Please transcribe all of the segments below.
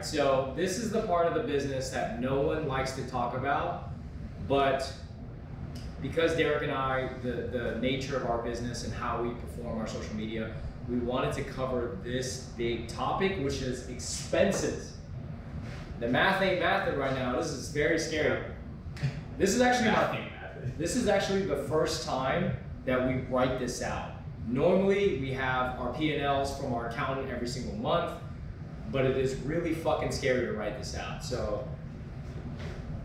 right, so this is the part of the business that no one likes to talk about, but because Derek and I, the nature of our business and how we perform our social media, we wanted to cover this big topic, which is expenses. The math ain't mathing right now. This is very scary. This is actually the first time that we write this out. Normally, we have our P&Ls from our accountant every single month, but it is really fucking scary to write this out. So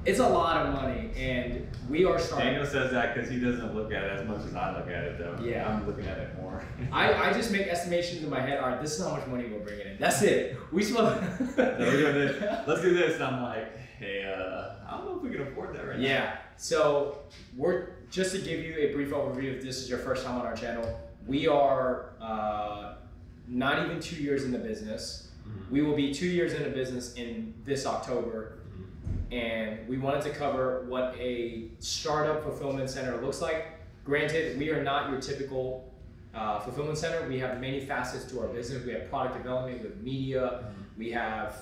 it's a lot of money, and we are starting. Daniel says that because he doesn't look at it as much as I look at it, though. Yeah. I'm looking at it more. I just make estimations in my head. All right, this is how much money we're bringing in. That's it. We supposed. We're doing this. Let's do this. And I'm like, hey, I don't know if we can afford that right now. Yeah. So we're just to give you a brief overview. If this is your first time on our channel, we are not even 2 years in the business. Mm-hmm. We will be 2 years in the business in this October. And we wanted to cover what a startup fulfillment center looks like. Granted, we are not your typical fulfillment center. We have many facets to our business. We have product development, we have media, we have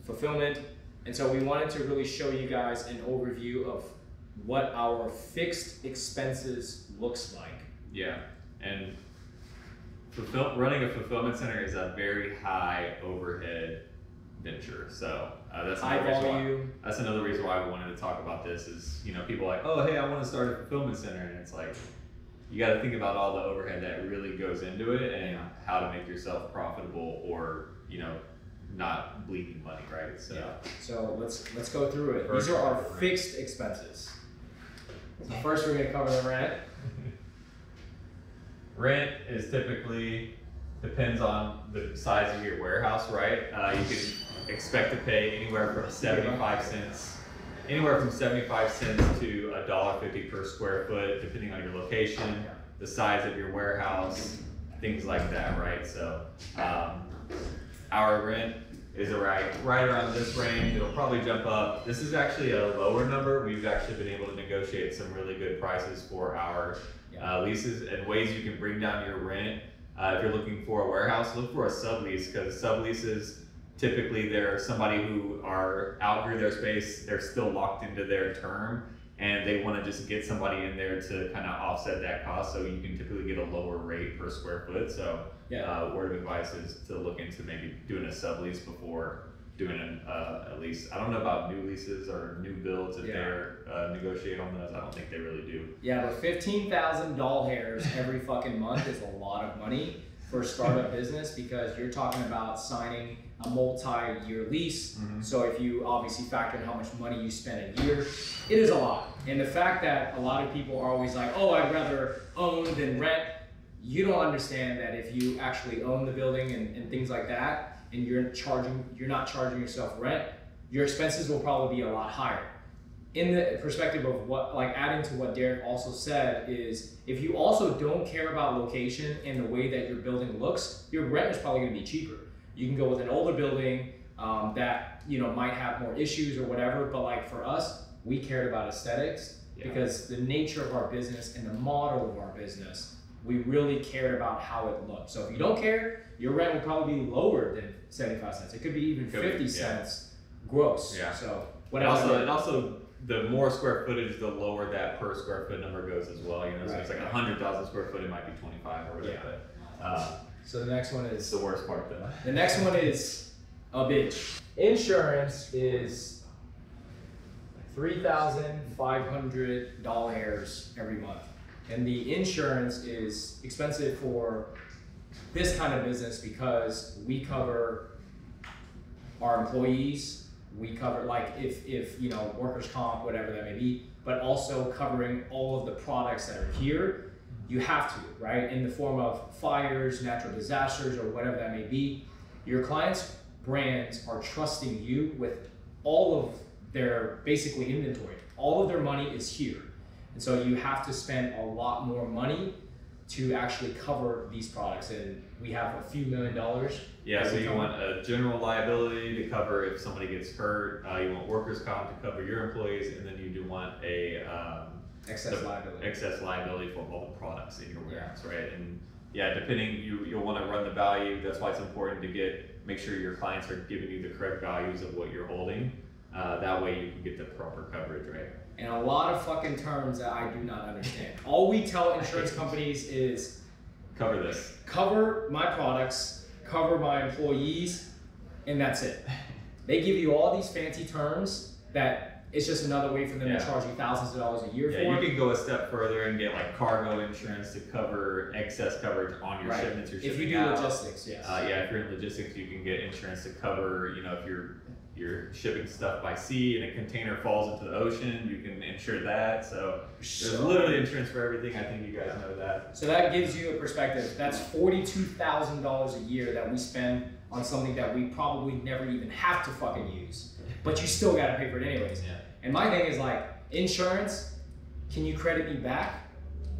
fulfillment. And so we wanted to really show you guys an overview of what our fixed expenses looks like. Yeah, and running a fulfillment center is a very high overhead venture. So that's another reason why we wanted to talk about this is, people are like, oh, hey, I want to start a fulfillment center. And it's like, you got to think about all the overhead that really goes into it and how to make yourself profitable or, not bleeding money, right? So, so let's go through it. These are our fixed expenses. So first we're going to cover the rent. Rent is typically, depends on the size of your warehouse, right? You can expect to pay anywhere from 75 cents to $1.50 per square foot, depending on your location, the size of your warehouse, things like that, right? So our rent is right around this range. It'll probably jump up. This is actually a lower number. We've actually been able to negotiate some really good prices for our leases and ways you can bring down your rent. If you're looking for a warehouse, look for a sublease, because subleases, typically they're somebody who outgrew their space, they're still locked into their term, and they want to just get somebody in there to kind of offset that cost, so you can typically get a lower rate per square foot. So word of advice is to look into maybe doing a sublease before doing a lease. I don't know about new leases or new builds, if they're negotiate on those. I don't think they really do. Yeah, but 15,000 doll hairs every fucking month is a lot of money for a startup business, because you're talking about signing a multi-year lease. Mm-hmm. So if you obviously factor in how much money you spend a year, it is a lot. And the fact that a lot of people are always like, oh, I'd rather own than rent, you don't understand that if you actually own the building and things like that, and you're not charging yourself rent, your expenses will probably be a lot higher. In the perspective of adding to what Derek also said, is if you also don't care about location and the way that your building looks, your rent is probably going to be cheaper. You can go with an older building that might have more issues or whatever, but like for us, we cared about aesthetics because the nature of our business and the model of our business, we really cared about how it looked. So if you don't care, your rent will probably be lower than 75 cents. It could be even 50 cents gross. Yeah. So and also the more square footage, the lower that per square foot number goes as well. So it's like 100,000 square foot, it might be 25 or whatever. Yeah. So the next one is the worst part though. The next one is a bitch. Insurance is $3,500 every month. And the insurance is expensive for this kind of business because we cover our employees, we cover if workers' comp, whatever that may be, but also covering all of the products that are here. You have to, right? In the form of fires, natural disasters, or whatever that may be. Your clients' brands are trusting you with all of their basically inventory. All of their money is here. And so you have to spend a lot more money to actually cover these products. And we have a few $1 million. Yeah, so you want a general liability to cover if somebody gets hurt. You want workers' comp to cover your employees, and then you do want a excess liability for all the products in your warehouse, right? And depending, you'll want to run the value. That's why it's important to get make sure your clients are giving you the correct values of what you're holding. That way you can get the proper coverage, right? And a lot of fucking terms that I do not understand. All we tell insurance companies is cover this. Cover my products, cover my employees, and that's it. They give you all these fancy terms that it's just another way for them to charge you thousands of dollars a year for. Yeah, you can go a step further and get like cargo insurance to cover excess coverage on your shipments you're shipping if you do out. logistics, yes. Yeah, if you're in logistics, you can get insurance to cover, you know, if you're shipping stuff by sea and a container falls into the ocean, you can insure that. So there's literally insurance for everything. I think you guys know that. So that gives you a perspective. That's $42,000 a year that we spend on something that we probably never even have to fucking use, but you still gotta pay for it anyways. Yeah. And my thing is like, insurance, can you credit me back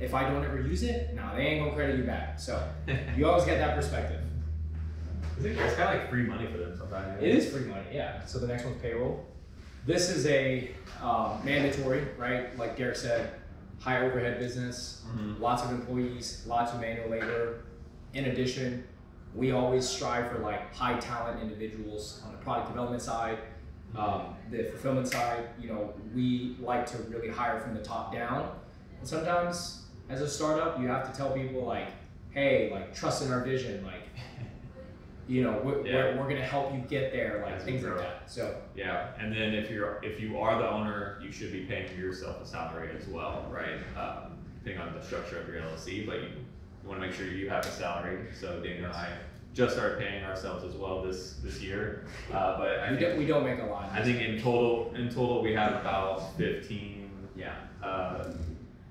if I don't ever use it? No, they ain't gonna credit you back. So you always get that perspective. It's kind of like free money for them sometimes. It is free money, yeah. So the next one's payroll. This is a mandatory, right? Like Derek said, high overhead business, lots of employees, lots of manual labor. In addition, we always strive for like high talent individuals on the product development side, the fulfillment side. You know, we like to really hire from the top down. And sometimes as a startup, you have to tell people like, hey, like trust in our vision, like, you know, we're gonna help you get there, like things like that. So yeah, and then if you are the owner, you should be paying yourself a salary as well, right? Depending on the structure of your LLC, but you want to make sure you have a salary. So Daniel and I just started paying ourselves as well this year, but we don't make a lot. I think in total we have about 15.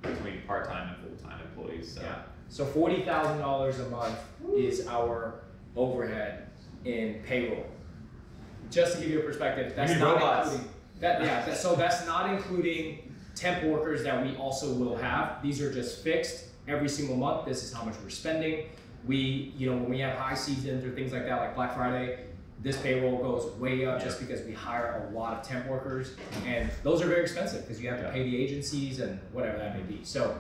Between part-time and full-time employees. So. Yeah. So $40,000 a month is our overhead in payroll. Just to give you a perspective, that's not including that. So that's not including temp workers that we also will have. These are just fixed every single month. This is how much we're spending. We, you know, when we have high seasons or things like that, like Black Friday, this payroll goes way up just because we hire a lot of temp workers, and those are very expensive because you have to pay the agencies and whatever that may be. So.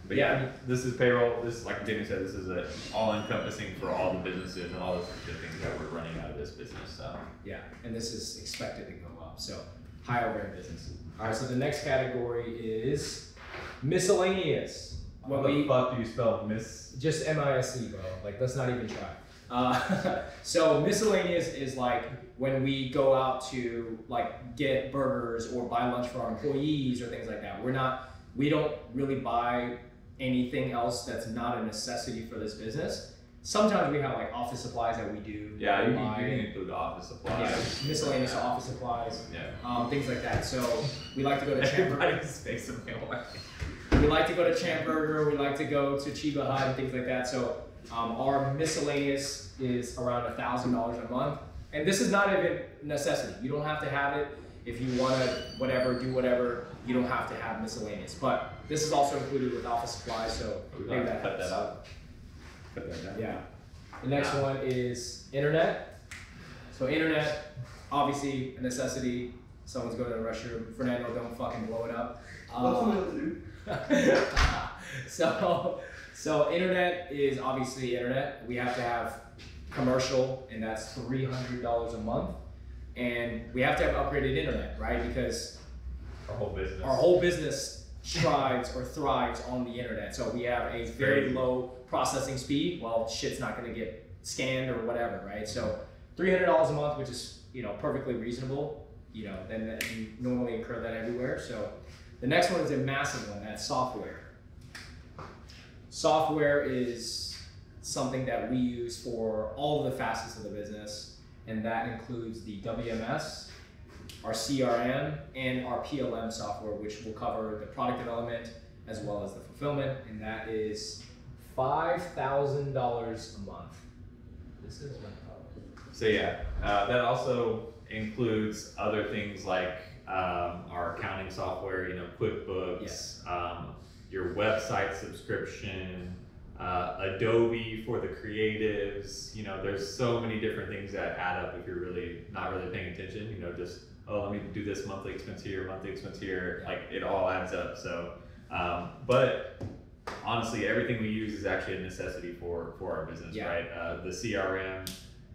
But yeah, I mean, this is payroll. This, like Danny said, this is all-encompassing for all the businesses and all the things that we're running out of this business. So yeah, and this is expected to go up. So high overhead business. All right, so the next category is miscellaneous. What the fuck do you spell miss? Just MISC, bro. Like, let's not even try. So miscellaneous is like when we go out to like get burgers or buy lunch for our employees or things like that. We don't really buy anything else that's not a necessity for this business. Sometimes we have like office supplies that we do. Yeah, you can include office supplies. Yeah, miscellaneous office supplies. Yeah. Things like that. So we like to go to Chamburger. We like to go to Chamburger. We like to go to Chiba Hut and things like that. So our miscellaneous is around $1,000 a month, and this is not even a necessity. You don't have to have it. If you want to do whatever, you don't have to have miscellaneous. But this is also included with office supplies, so maybe that cut that out. Cut that down. Yeah. The next one is internet. So internet, obviously a necessity. Someone's going to the restroom. Fernando, don't fucking blow it up. So internet is obviously internet. We have to have commercial, and that's $300 a month. And we have to have upgraded internet, right? Because our whole business strives or thrives on the internet. So we have a very low processing speed. Well, shit's not going to get scanned or whatever, right? So $300 a month, which is, you know, perfectly reasonable. You know, then you normally incur that everywhere. So the next one is a massive one. That's software. Software is something that we use for all of the facets of the business. And that includes the WMS, our CRM, and our PLM software, which will cover the product development as well as the fulfillment, and that is $5,000 a month. This is so yeah, that also includes other things like our accounting software, you know, QuickBooks, your website subscription, Adobe for the creatives. You know, there's so many different things that add up if you're not really paying attention. You know, just, oh, let me do this monthly expense here, like it all adds up. So, but honestly, everything we use is actually a necessity for our business, right? The CRM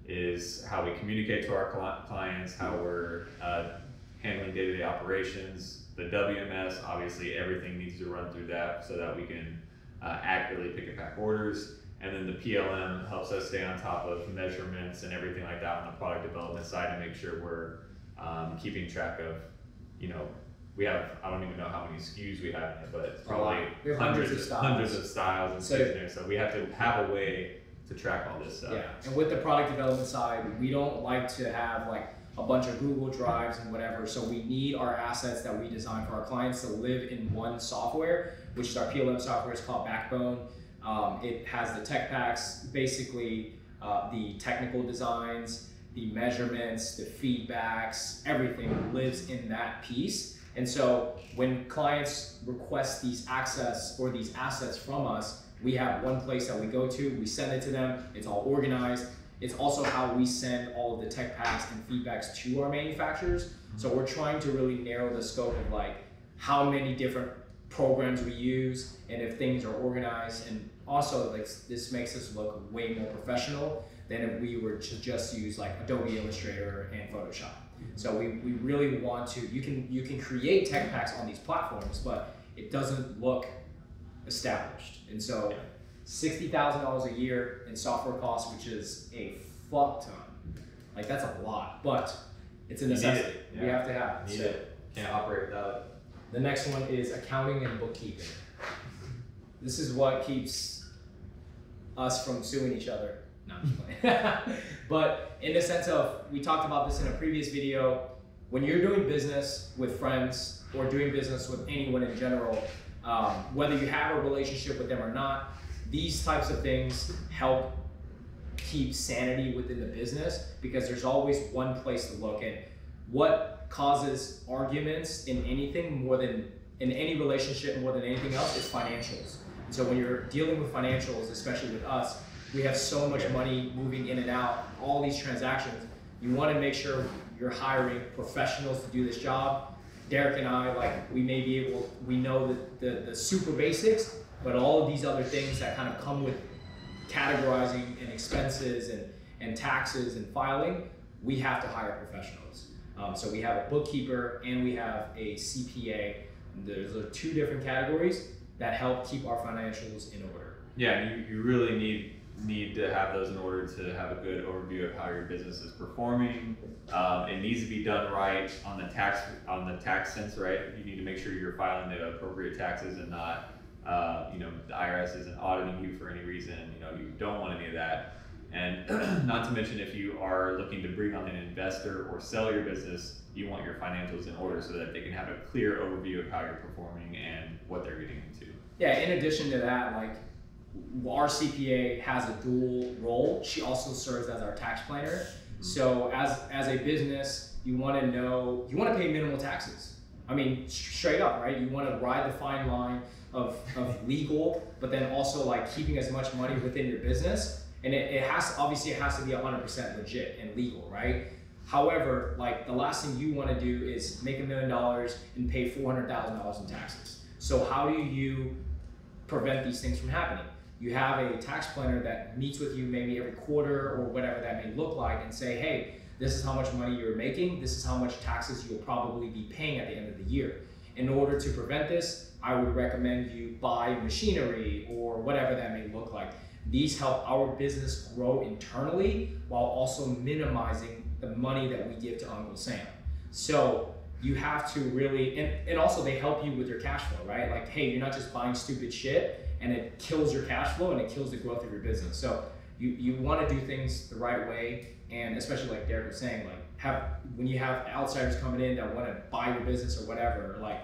is how we communicate to our clients, how we're handling day-to-day operations. The WMS, obviously everything needs to run through that so that we can accurately pick and pack orders. And then the PLM helps us stay on top of measurements and everything like that on the product development side to make sure we're keeping track of, you know, we have, I don't even know how many SKUs we have, but it's probably hundreds of styles and seasonings. So we have to have a way to track all this stuff. Yeah, and with the product development side, we don't like to have like a bunch of Google Drives and whatever. So we need our assets that we design for our clients to live in one software, which is our PLM software. It's called Backbone. It has the tech packs, basically the technical designs, the measurements, the feedbacks, everything lives in that piece. And so when clients request these access or these assets from us, we have one place that we go to, we send it to them, it's all organized. It's also how we send all of the tech packs and feedbacks to our manufacturers. So we're trying to really narrow the scope of like how many different programs we use and if things are organized. And also like this makes us look way more professional than if we were to just use like Adobe Illustrator and Photoshop. So we really want to, you can create tech packs on these platforms, but it doesn't look established. And so $60,000 a year in software costs, which is a fuck ton. Like that's a lot, but it's a necessity. We have to have it. Need it. Can't operate without it. The next one is accounting and bookkeeping. This is what keeps us from suing each other. No, I'm just playing. But in the sense of, we talked about this in a previous video, when you're doing business with friends or doing business with anyone in general, whether you have a relationship with them or not, these types of things help keep sanity within the business because there's always one place to look at. What causes arguments in anything more than, in any relationship more than anything else is financials. And so when you're dealing with financials, especially with us, we have so much money moving in and out, all these transactions, you want to make sure you're hiring professionals to do this job. Derek and I, like, we may be able, we know the super basics, but all of these other things that kind of come with categorizing and expenses and taxes and filing, we have to hire professionals. So we have a bookkeeper and we have a CPA. There's two different categories that help keep our financials in order. Yeah, you really need to have those in order to have a good overview of how your business is performing. It needs to be done right on the tax sense, right? You need to make sure you're filing the appropriate taxes and not, you know, the IRS isn't auditing you for any reason. You know, you don't want any of that. And not to mention, if you are looking to bring on an investor or sell your business, you want your financials in order so that they can have a clear overview of how you're performing and what they're getting into. Yeah, in addition to that, like, our CPA has a dual role. She also serves as our tax planner. So as a business, you want to pay minimal taxes. I mean, straight up, right? You want to ride the fine line of legal, but then also like keeping as much money within your business. And it has to be 100% legit and legal, right? However, like the last thing you want to do is make $1 million and pay $400,000 in taxes. So how do you prevent these things from happening? You have a tax planner that meets with you maybe every quarter or whatever that may look like and say, hey, this is how much money you're making. This is how much taxes you'll probably be paying at the end of the year. In order to prevent this, I would recommend you buy machinery or whatever that may look like. These help our business grow internally while also minimizing the money that we give to Uncle Sam. So you have to really, and also they help you with your cash flow, right? Like, hey, you're not just buying stupid shit and it kills your cash flow and it kills the growth of your business. So you want to do things the right way, and especially like Derek was saying, like when you have outsiders coming in that want to buy your business or whatever, like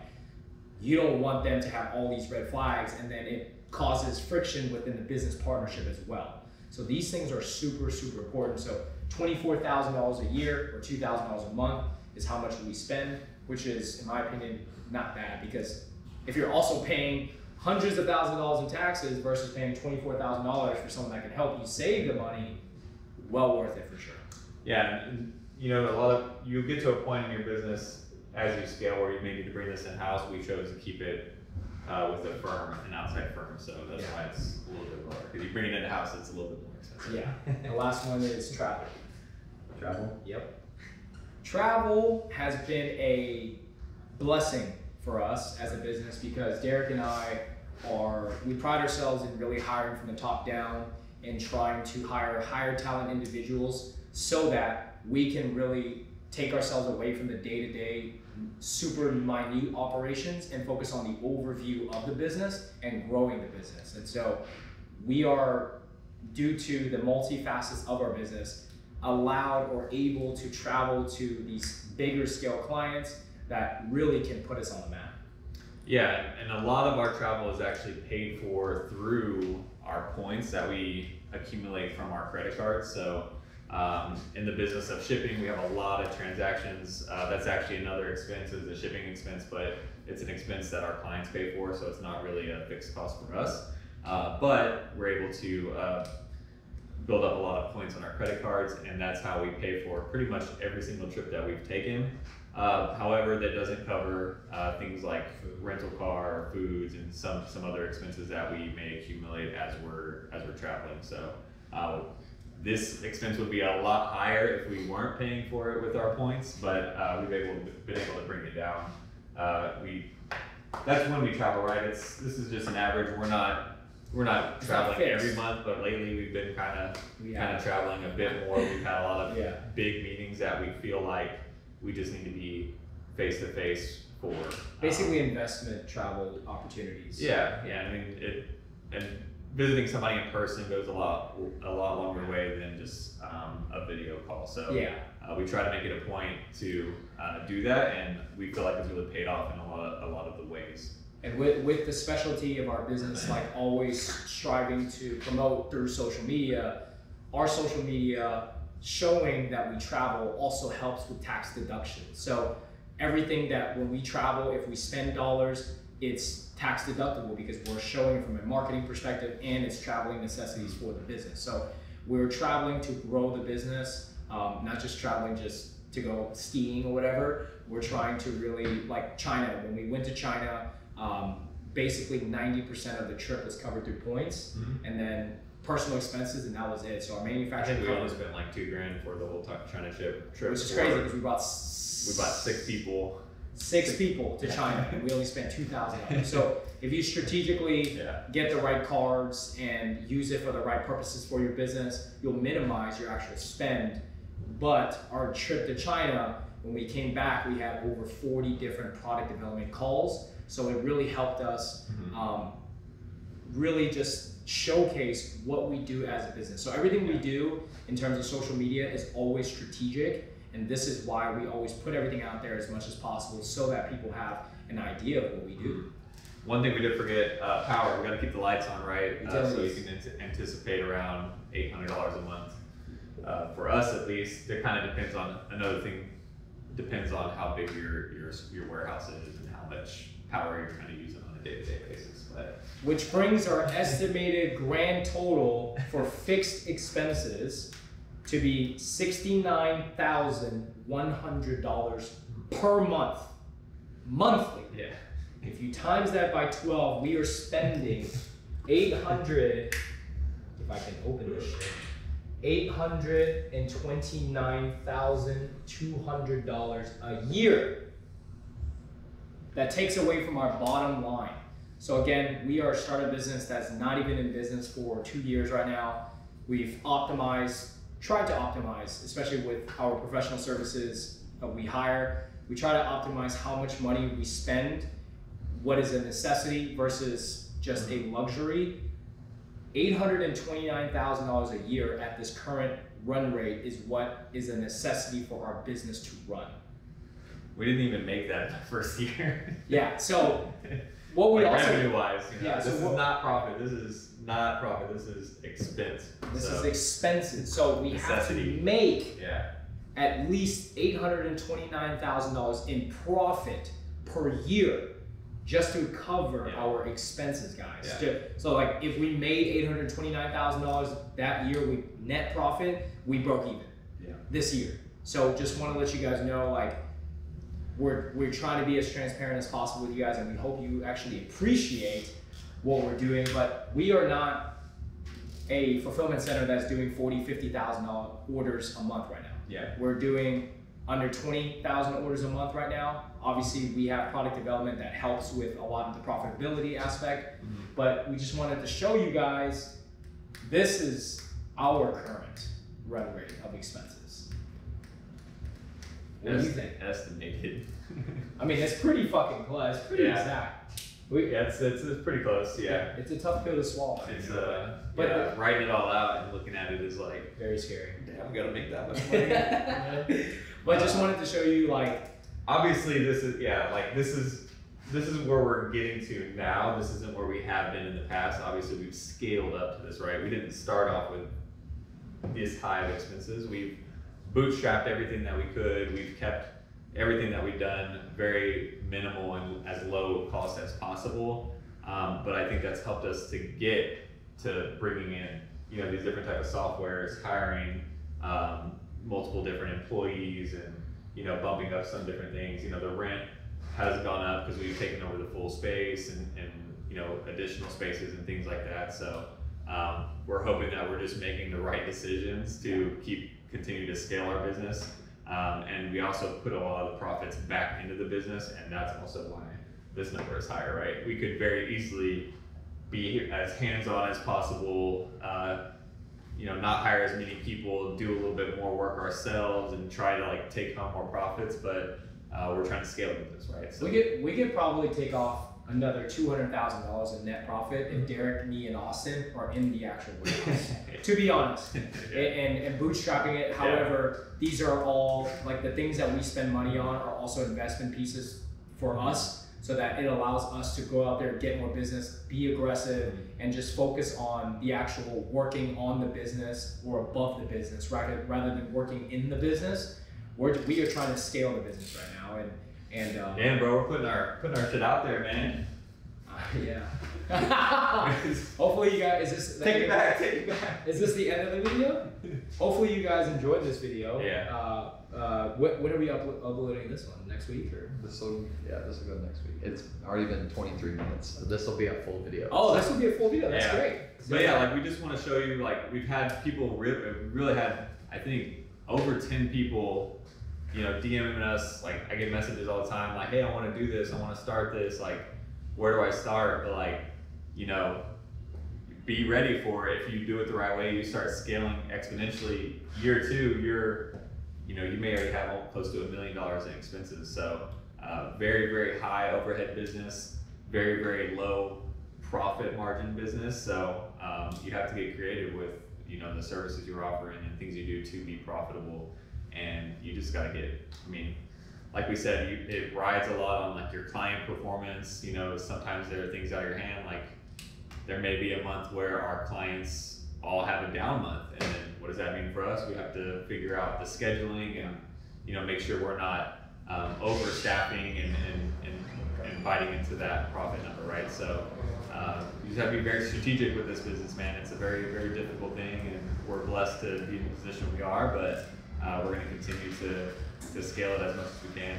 you don't want them to have all these red flags and then it causes friction within the business partnership as well. So these things are super, super important. So $24,000 a year or $2,000 a month is how much we spend, which is, in my opinion, not bad, because if you're also paying hundreds of thousands of dollars in taxes versus paying $24,000 for someone that can help you save the money, well worth it for sure. Yeah, and you know, you get to a point in your business as you scale where you may need to bring this in-house. We chose to keep it with a firm, an outside firm, so that's why it's a little bit lower. Because you bring it in-house, it's a little bit more expensive. Yeah, and the last one is travel. travel? Yep. Travel has been a blessing for us as a business because Derek and I we pride ourselves in really hiring from the top down and trying to hire higher talent individuals so that we can really take ourselves away from the day-to-day super minute operations and focus on the overview of the business and growing the business. And so we are, due to the multifacets of our business, allowed or able to travel to these bigger scale clients that really can put us on the map. Yeah, and a lot of our travel is actually paid for through our points that we accumulate from our credit cards. So in the business of shipping, we have a lot of transactions. That's actually another expense, is the shipping expense, but it's an expense that our clients pay for, so it's not really a fixed cost for us. But we're able to build up a lot of points on our credit cards, and that's how we pay for pretty much every single trip that we've taken. However, that doesn't cover things like rental car, foods, and some other expenses that we may accumulate as we're traveling. So this expense would be a lot higher if we weren't paying for it with our points, but we've been able to bring it down. That's when we travel, right? This is just an average. We're not traveling every month, but lately we've been kind of traveling a bit more. We've had a lot of big meetings that we feel like we just need to be face to face for. Basically, investment travel opportunities. Yeah. I mean, and visiting somebody in person goes a lot longer way than just a video call. So we try to make it a point to do that, and we feel like it's really paid off in a lot of the ways. And with the specialty of our business, like always striving to promote through social media, our social media showing that we travel also helps with tax deduction. So everything that when we travel, if we spend dollars, it's tax deductible because we're showing it from a marketing perspective and it's traveling necessities for the business. So we're traveling to grow the business, not just traveling just to go skiing or whatever. We're trying to really, like China, when we went to China, basically 90% of the trip was covered through points, and then personal expenses, and that was it. So our manufacturing, we only spent like $2,000 for the whole China trip, which is crazy because we brought 6 people. 6 people to China, and we only spent $2,000. So if you strategically get the right cards and use it for the right purposes for your business, you'll minimize your actual spend. But our trip to China, when we came back, we had over 40 different product development calls. So it really helped us really just showcase what we do as a business. So everything we do in terms of social media is always strategic. And this is why we always put everything out there as much as possible so that people have an idea of what we do. One thing we did forget, power. We got to keep the lights on, right? So you can anticipate around $800 a month. For us, at least, it kind of depends on another thing. Depends on how big your warehouse is and how much power you're kind of using on a day-to-day basis. But which brings our estimated grand total for fixed expenses to be $69,100 per month, monthly. Yeah. If you times that by 12, we are spending $800. If I can open this shit. $829,200 a year. That takes away from our bottom line. So again, we are a startup business that's not even in business for 2 years right now. We've tried to optimize, especially with our professional services we hire. We try to optimize how much money we spend, what is a necessity versus just a luxury. $829,000 a year at this current run rate is what is a necessity for our business to run. We didn't even make that in the first year. Yeah, so what we also revenue-wise, this is not profit. This is not profit. This is expense. This is expenses. So we have to make at least $829,000 in profit per year just to cover our expenses, guys. So like if we made $829,000 that year, we net profit, we broke even this year. So just want to let you guys know, like we're trying to be as transparent as possible with you guys, and we hope you actually appreciate what we're doing. But we are not a fulfillment center that's doing $40,000, $50,000 orders a month right now. Yeah. We're doing under 20,000 orders a month right now. Obviously, we have product development that helps with a lot of the profitability aspect, but we just wanted to show you guys, this is our current run rate of expenses. What do you think? Estimated. I mean, it's pretty fucking close. It's pretty exact. It's pretty close. Yeah. It's a tough pill to swallow. It's but writing it all out and looking at it is like very scary. Damn, we gotta make that much money. But just wanted to show you, like, obviously this is this is where we're getting to now. This isn't where we have been in the past. Obviously, we've scaled up to this, right? We didn't start off with this high of expenses. We've bootstrapped everything that we could. We've kept everything that we've done very minimal and as low cost as possible. But I think that's helped us to get to bringing in, these different type of softwares, hiring multiple different employees, and bumping up some different things. The rent has gone up because we've taken over the full space and additional spaces and things like that. So we're hoping that we're just making the right decisions to continue to scale our business. And we also put a lot of the profits back into the business, and that's also why this number is higher, right? We could very easily be as hands-on as possible, not hire as many people, do a little bit more work ourselves, and try to take home more profits. But we're trying to scale with this, right? So we could probably take off another $200,000 in net profit if Derek, me, and Austin are in the actual warehouse. To be honest, and bootstrapping it. However, these are all the things that we spend money on are also investment pieces for us, so that it allows us to go out there, get more business, be aggressive, and just focus on the actual working on the business or above the business, rather than working in the business. We are trying to scale the business right now, and damn, bro, we're putting our shit out there, man. Yeah. Hopefully you guys, take it back. Is this the end of the video? Hopefully you guys enjoyed this video. Yeah. When are we uploading this one? Next week or? This will go next week. It's already been 23 minutes. So this will be a full video. Oh, this will be a full video. That's great. But yeah, we just want to show you, we've had people really had, I think, over 10 people, DMing us. I get messages all the time, hey, I want to do this. I want to start this. Where do I start? But be ready for it. If you do it the right way, you start scaling exponentially. Year 2, you may already have close to $1 million in expenses. So very, very high overhead business, very, very low profit margin business. So you have to get creative with the services you're offering and things you do to be profitable. And you just got to get, like we said, it rides a lot on your client performance. Sometimes there are things out of your hand. There may be a month where our clients all have a down month, and then what does that mean for us? We have to figure out the scheduling and make sure we're not overstaffing and biting into that profit number, right? So you just have to be very strategic with this business, man. It's a very, very difficult thing, and we're blessed to be in the position we are, but we're going to continue to scale it as much as we can.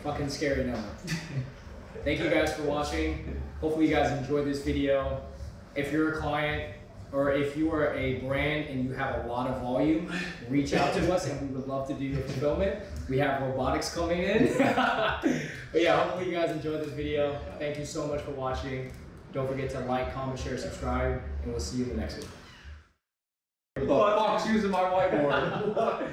Fucking scary number. Thank you guys for watching. Hopefully you guys enjoyed this video. If you're a client or if you are a brand and you have a lot of volume, reach out to us and we would love to do your fulfillment. We have robotics coming in. But yeah, hopefully you guys enjoyed this video. Thank you so much for watching. Don't forget to like, comment, share, subscribe, and we'll see you in the next one. Fox using my whiteboard.